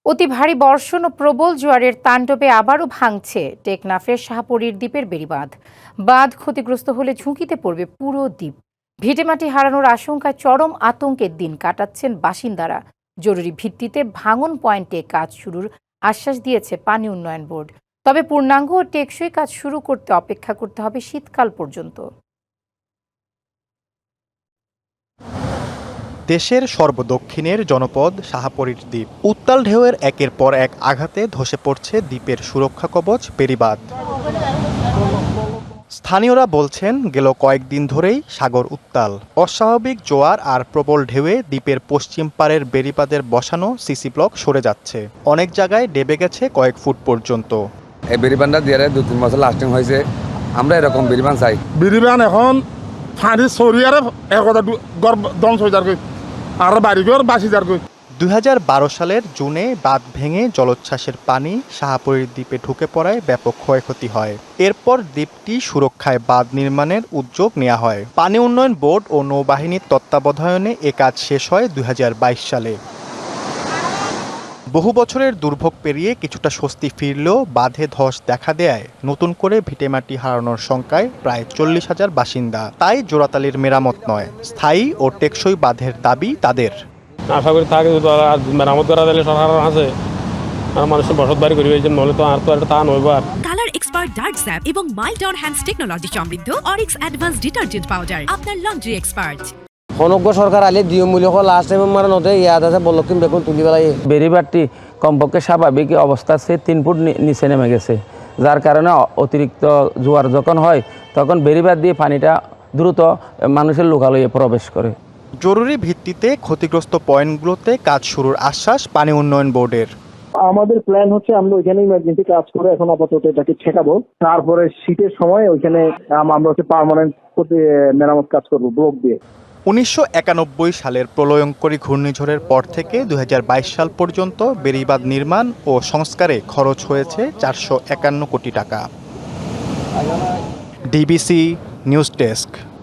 অতি ভারী বর্ষণ ও প্রবল জোয়ারের তাণ্ডবে আবারও ভাঙছে টেকনাফের শাহপরীর দ্বীপের বেড়িবাঁধ। বাঁধ ক্ষতিগ্রস্ত হলে ঝুঁকিতে পড়বে পুরো দ্বীপ। ভিটেমাটি হারানোর আশঙ্কায় চরম আতঙ্কের দিন কাটাচ্ছেন বাসিন্দারা। জরুরি ভিত্তিতে ভাঙন পয়েন্টে কাজ শুরুর আশ্বাস দিয়েছে পানি উন্নয়ন বোর্ড। তবে পূর্ণাঙ্গ ও টেকসই কাজ শুরু করতে অপেক্ষা করতে হবে শীতকাল পর্যন্ত। দেশের সর্বদক্ষিণের জনপদ শাহপরীর দ্বীপ। উত্তাল ঢেউয়ের একের পর এক আঘাতে ধসে পড়ছে দ্বীপের সুরক্ষা কবচ বেড়িবাঁধ। স্থানীয়রা বলছেন, গেল কয়েকদিন ধরেই সাগর উত্তাল। অস্বাভাবিক জোয়ার আর প্রবল ঢেউয়ে দ্বীপের পশ্চিম পাড়ের বেড়িবাঁধের বসানো সিসি ব্লক সরে যাচ্ছে। অনেক জায়গায় ডেবে গেছে কয়েক ফুট পর্যন্ত। এই বেড়িবাঁধটা দিয়ে 2-3 বছর লাস্টিং হয়েছে। আমরা এরকম বেড়িবাঁধ চাই। বেড়িবাঁধ এখন ফাঁড়ি সরিয়ারে ধ্বংস হয়ে যাবে আর বাড়িঘর বাসি যাবে। 2012 সালের জুনে বাঁধ ভেঙে জলোচ্ছ্বাসের পানি শাহপরীর দ্বীপে ঢুকে পড়ায় ব্যাপক ক্ষয়ক্ষতি হয়। এরপর দ্বীপটি সুরক্ষায় বাঁধ নির্মাণের উদ্যোগ নেওয়া হয়। পানি উন্নয়ন বোর্ড ও নৌবাহিনীর তত্ত্বাবধানে এ কাজ শেষ হয় 2022 সালে। বহু বছরের দুর্ভোগ পেরিয়ে কিছুটা স্বস্তি ফিরলেও বাঁধে ধস দেখা দেয় নতুন করে ভিটেমাটি হারানোর শঙ্কায় প্রায় 40,000 বাসিন্দা। তাই জোড়াতালির মেরামত নয়, স্থায়ী ও টেকসই বাঁধের দাবি তাদের। আশা করি থাকে আর মেরামত করা দিলে সরকার আছে আর মানুষের বসত বাড়ি করে নলে তো আর তো একটা তা নইবার। কালার এক্সপার্ট ডার্ক স্যাপ এবং মাইল্ড অন হ্যান্ডস টেকনোলজি সমৃদ্ধ অরিক্স অ্যাডভান্স ডিটারজেন্ট পাউডার আপনার লন্ড্রি এক্সপার্ট। অনজ্ঞ সরকার আলে দিয় মূল্য লাস্ট টাইম মানে নদে ইয়াদ আছে বলকিম বেগুন তুলি বেলায় বেড়িবাঁধটি কমপক্ষে স্বাভাবিক অবস্থা সে 3 ফুট নিচে নেমে গেছে, যার কারণে অতিরিক্ত জোয়ার যখন হয় তখন বেড়িবাঁধ দিয়ে পানিটা দ্রুত মানুষের লোকালয়ে প্রবেশ করে। জরুরি ভিত্তিতে ক্ষতিগ্রস্ত পয়েন্টগুলোতে কাজ শুরুর আশ্বাস পানি উন্নয়ন বোর্ডের। আমাদের প্ল্যান হচ্ছে আমরা ওইখানে ইমার্জেন্সি কাজ করে এখন আপাতত এটাকে ঠেকাবো, তারপরে শীতের সময় ওইখানে আমরা হচ্ছে পার্মানেন্ট মেরামত কাজ করবো ব্লক দিয়ে। 1991 সালের প্রলয়ঙ্করী ঘূর্ণিঝড়ের পর থেকে 2022 সাল পর্যন্ত বেড়িবাঁধ নির্মাণ ও সংস্কারে খরচ হয়েছে 451 কোটি টাকা। DBC news desk.